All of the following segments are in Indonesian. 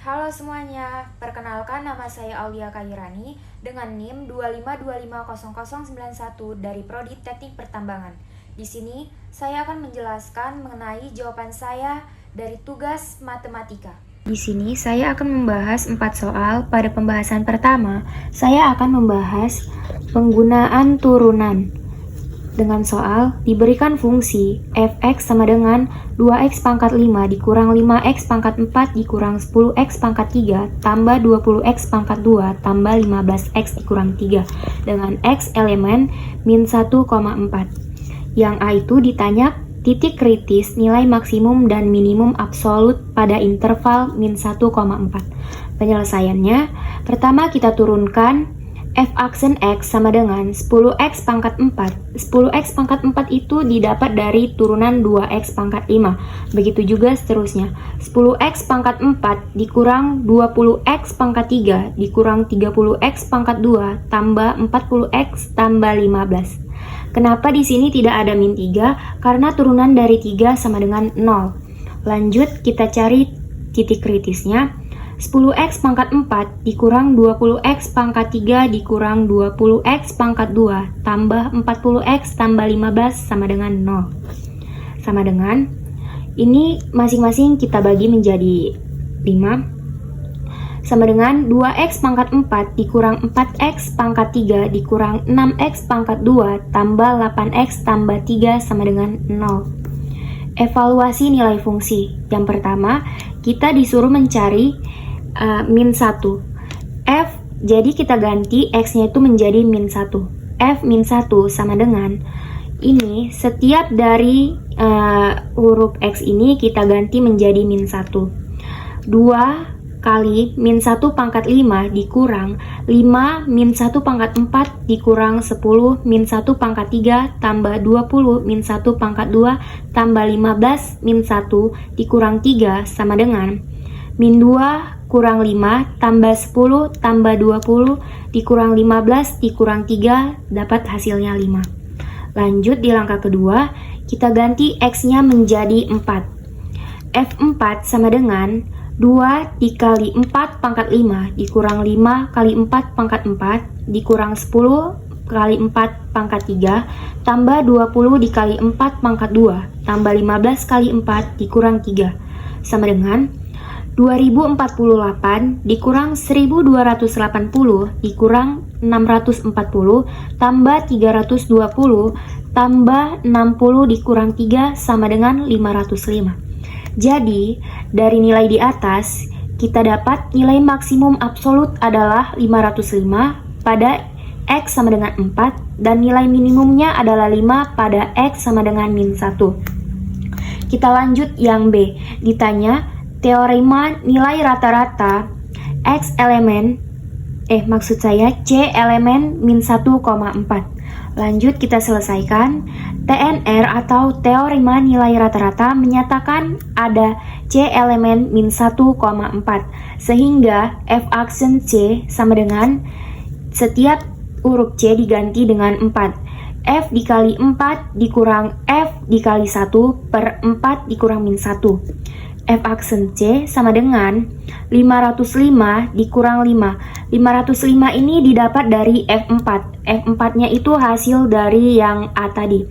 Halo semuanya, perkenalkan nama saya Aulia Kairani dengan NIM 252500091 dari Prodi Teknik Pertambangan. Di sini saya akan menjelaskan mengenai jawaban saya dari tugas matematika. Di sini saya akan membahas 4 soal. Pada pembahasan pertama, saya akan membahas penggunaan turunan. Dengan soal, diberikan fungsi fx sama dengan 2x pangkat 5 dikurang 5x pangkat 4 dikurang 10x pangkat 3 tambah 20x pangkat 2 tambah 15x dikurang 3 dengan x elemen min 1,4. Yang A itu ditanya titik kritis nilai maksimum dan minimum absolut pada interval min 1,4. Penyelesaiannya, pertama kita turunkan f aksen x sama dengan 10x pangkat 4. 10x pangkat 4 itu didapat dari turunan 2x pangkat 5. Begitu juga seterusnya. 10x pangkat 4 dikurang 20x pangkat 3 dikurang 30x pangkat 2 tambah 40x tambah 15. Kenapa di sini tidak ada min 3? Karena turunan dari 3 sama dengan 0. Lanjut kita cari titik kritisnya. 10x pangkat 4 dikurang 20x pangkat 3 dikurang 20x pangkat 2 tambah 40x tambah 15 sama dengan 0. Sama dengan, ini masing-masing kita bagi menjadi 5. Sama dengan 2x pangkat 4 dikurang 4x pangkat 3 dikurang 6x pangkat 2 tambah 8x tambah 3 sama dengan 0. Evaluasi nilai fungsi. Yang pertama, kita disuruh mencari min 1. F, jadi kita ganti X-nya itu menjadi min 1. F min 1 sama dengan, ini setiap dari huruf X ini kita ganti menjadi min 1. 2 kali min 1 pangkat 5 dikurang 5 min 1 pangkat 4 dikurang 10 min 1 pangkat 3 tambah 20 min 1 pangkat 2 tambah 15 min 1 dikurang 3 sama dengan min 2 kurang 5 tambah 10 tambah 20 dikurang 15 dikurang 3 dapat hasilnya 5. Lanjut di langkah kedua, kita ganti X-nya menjadi 4. F4 sama dengan 2 dikali 4 pangkat 5 dikurang 5 kali 4 pangkat 4 dikurang 10 kali 4 pangkat 3 tambah 20 dikali 4 pangkat 2 tambah 15 kali 4 dikurang 3 sama dengan 2048 dikurang 1280 dikurang 640 tambah 320 tambah 60 dikurang 3 sama dengan 505. Jadi, dari nilai di atas, kita dapat nilai maksimum absolut adalah 505 pada X sama dengan 4 dan nilai minimumnya adalah 5 pada X sama dengan min 1. Kita lanjut yang B, ditanya teorema nilai rata-rata X elemen C elemen min 1,4. Lanjut kita selesaikan. TNR atau teorema nilai rata-rata menyatakan ada C elemen min 1,4 sehingga F aksen C sama dengan setiap huruf C diganti dengan 4. F dikali 4 dikurang F dikali 1 per 4 dikurang min 1. F aksen C sama dengan 505 dikurang 5. 505 ini didapat dari F4. F4-nya itu hasil dari yang A tadi.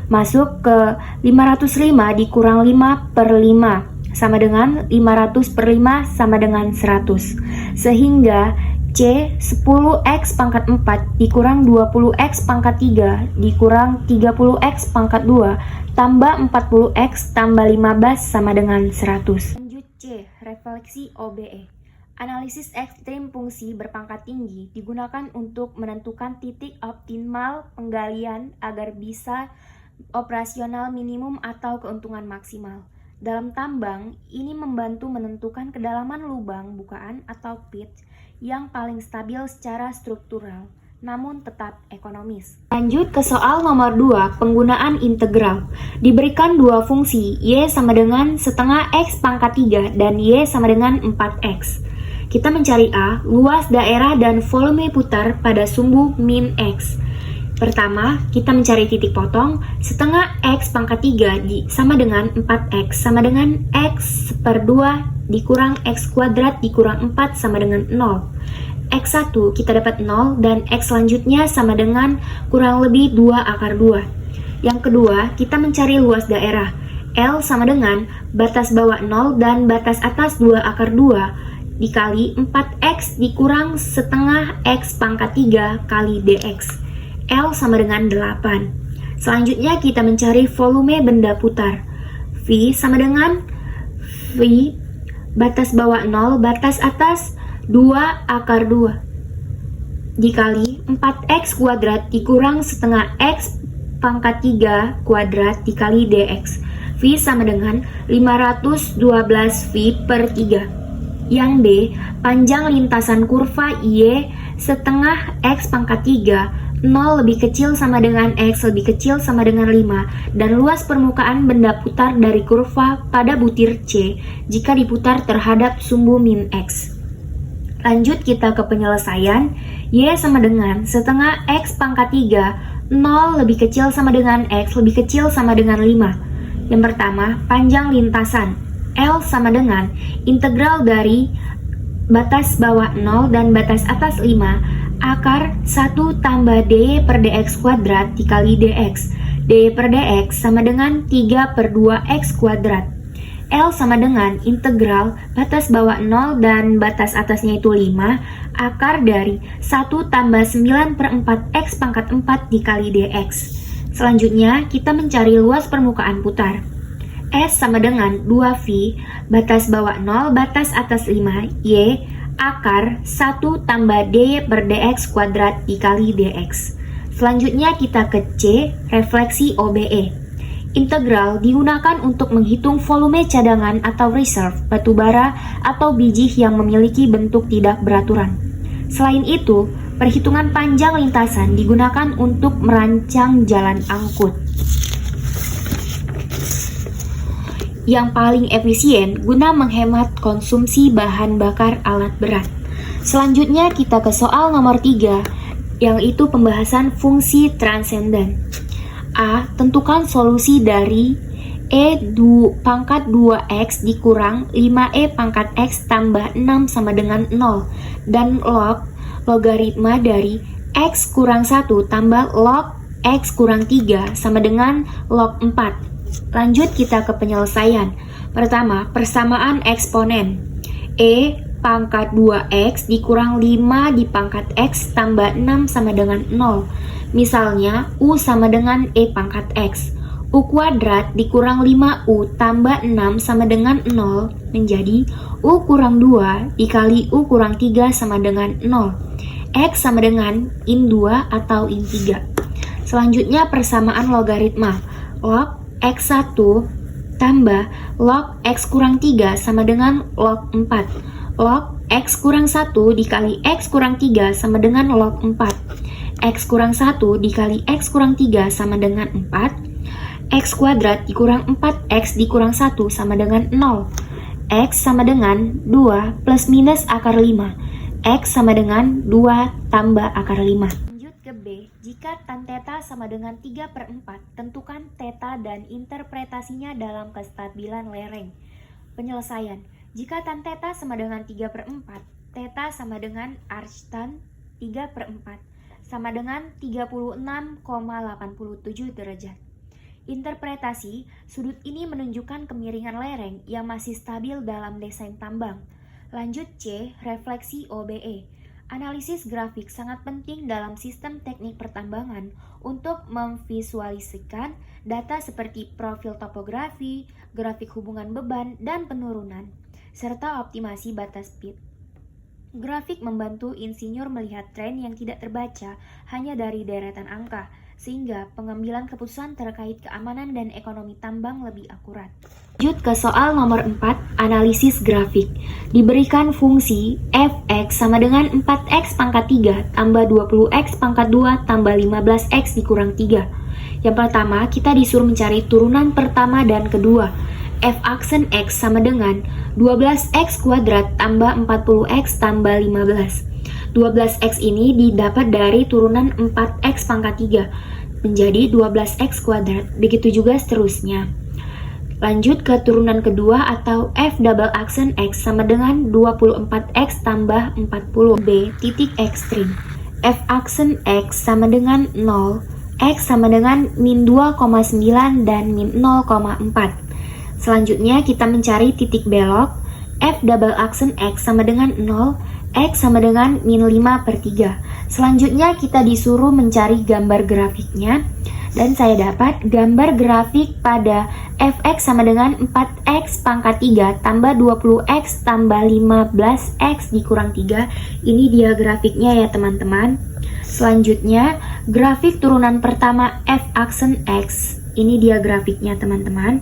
Masuk ke 505 dikurang 5 per 5 sama dengan 500 per 5 sama dengan 100. Sehingga C 10x pangkat 4 dikurang 20x pangkat 3 dikurang 30x pangkat 2 tambah 40x tambah 15 sama dengan 100. Lanjut C, refleksi OBE. Analisis ekstrim fungsi berpangkat tinggi digunakan untuk menentukan titik optimal penggalian agar bisa operasional minimum atau keuntungan maksimal. Dalam tambang, ini membantu menentukan kedalaman lubang bukaan atau pit yang paling stabil secara struktural, namun tetap ekonomis. Lanjut ke soal nomor 2, penggunaan integral. Diberikan dua fungsi, Y sama dengan setengah X pangkat 3 dan Y sama dengan 4X. Kita mencari A, luas daerah dan volume putar pada sumbu min X. Pertama, kita mencari titik potong, setengah X pangkat 3 sama dengan 4X sama dengan X per 2 dikurang X kuadrat dikurang 4 sama dengan 0. X1 kita dapat 0 dan X selanjutnya sama dengan kurang lebih 2 akar 2. Yang kedua, kita mencari luas daerah. L sama dengan batas bawah 0 dan batas atas 2 akar 2 dikali 4X dikurang setengah X pangkat 3 kali DX. L sama dengan 8. Selanjutnya kita mencari volume benda putar. V sama dengan V batas bawah 0, batas atas 2 akar 2 dikali 4X kuadrat dikurang setengah X pangkat 3 kuadrat dikali DX. V sama dengan 512 V per 3. Yang D, panjang lintasan kurva Y setengah X pangkat 3, 0 lebih kecil sama dengan X lebih kecil sama dengan 5, dan luas permukaan benda putar dari kurva pada butir C jika diputar terhadap sumbu min X. Lanjut kita ke penyelesaian. Y sama dengan setengah X pangkat 3, 0 lebih kecil sama dengan X lebih kecil sama dengan 5. Yang pertama, panjang lintasan. L sama dengan integral dari batas bawah 0 dan batas atas 5 akar 1 tambah dy per dx kuadrat dikali dx. Dy per dx sama dengan 3 per 2x kuadrat. L sama dengan integral batas bawah 0 dan batas atasnya itu 5 akar dari 1 tambah 9 per 4x pangkat 4 dikali dx. Selanjutnya kita mencari luas permukaan putar. S sama dengan 2V batas bawah 0 batas atas 5 Y akar 1 tambah dy per dx kuadrat dikali dx. Selanjutnya kita ke C, refleksi OBE. Integral digunakan untuk menghitung volume cadangan atau reserve batubara atau biji yang memiliki bentuk tidak beraturan. Selain itu, perhitungan panjang lintasan digunakan untuk merancang jalan angkut yang paling efisien guna menghemat konsumsi bahan bakar alat berat. Selanjutnya kita ke soal nomor 3, yaitu pembahasan fungsi transenden. A. Tentukan solusi dari pangkat 2x dikurang 5e pangkat x tambah 6 sama dengan 0 dan logaritma dari x kurang 1 tambah log x kurang 3 sama dengan log 4. Lanjut kita ke penyelesaian. Pertama, persamaan eksponen. Pangkat 2x dikurang 5 di pangkat x tambah 6 sama dengan 0. Misalnya, U sama dengan E pangkat X. U kuadrat dikurang 5U tambah 6 sama dengan 0 menjadi U kurang 2 dikali U kurang 3 sama dengan 0. X sama dengan in 2 atau in 3. Selanjutnya persamaan logaritma. Log X1 tambah log X kurang 3 sama dengan log 4. Log X kurang 1 dikali X kurang 3 sama dengan log 4. X kurang 1 dikali X kurang 3 sama dengan 4. X kuadrat dikurang 4X dikurang 1 sama dengan 0. X sama dengan 2 plus minus akar 5. X sama dengan 2 tambah akar 5. Lanjut ke B. Jika tan theta sama dengan 3 per 4, tentukan theta dan interpretasinya dalam kestabilan lereng. Penyelesaian. Jika tan theta sama dengan 3 per 4, theta sama dengan arc tan 3 per 4. Sama dengan 36,87 derajat. Interpretasi, sudut ini menunjukkan kemiringan lereng yang masih stabil dalam desain tambang. Lanjut C, refleksi OBE. Analisis grafik sangat penting dalam sistem teknik pertambangan untuk memvisualisasikan data seperti profil topografi, grafik hubungan beban dan penurunan, serta optimasi batas pit. Grafik membantu insinyur melihat tren yang tidak terbaca hanya dari deretan angka, sehingga pengambilan keputusan terkait keamanan dan ekonomi tambang lebih akurat. Lanjut ke soal nomor 4, analisis grafik. Diberikan fungsi fx sama dengan 4x pangkat 3 tambah 20x pangkat 2 tambah 15x dikurang 3. Yang pertama, kita disuruh mencari turunan pertama dan kedua. F aksen X sama dengan 12X kuadrat tambah 40X tambah 15. 12X ini didapat dari turunan 4X pangkat 3 menjadi 12X kuadrat. Begitu juga seterusnya. Lanjut ke turunan kedua atau F double aksen X sama dengan 24X tambah 40. B titik ekstrim. F aksen X sama dengan 0, X sama dengan min 2,9 dan min 0,4. Selanjutnya kita mencari titik belok. F double aksen X sama dengan 0, X sama dengan min 5/3. Selanjutnya kita disuruh mencari gambar grafiknya. Dan saya dapat gambar grafik pada fx sama dengan 4x pangkat 3 tambah 20x tambah 15x dikurang 3. Ini dia grafiknya ya teman-teman. Selanjutnya grafik turunan pertama f aksen x. Ini dia grafiknya teman-teman.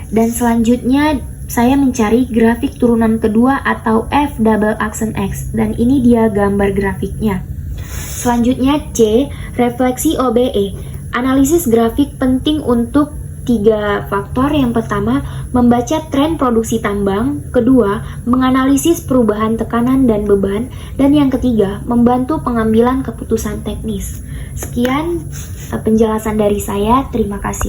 Dan selanjutnya saya mencari grafik turunan kedua atau f double aksen x. Dan ini dia gambar grafiknya. Selanjutnya C refleksi OBE. Analisis grafik penting untuk 3 faktor. Yang pertama, membaca tren produksi tambang. Kedua, menganalisis perubahan tekanan dan beban. Dan yang ketiga, membantu pengambilan keputusan teknis. Sekian penjelasan dari saya. Terima kasih.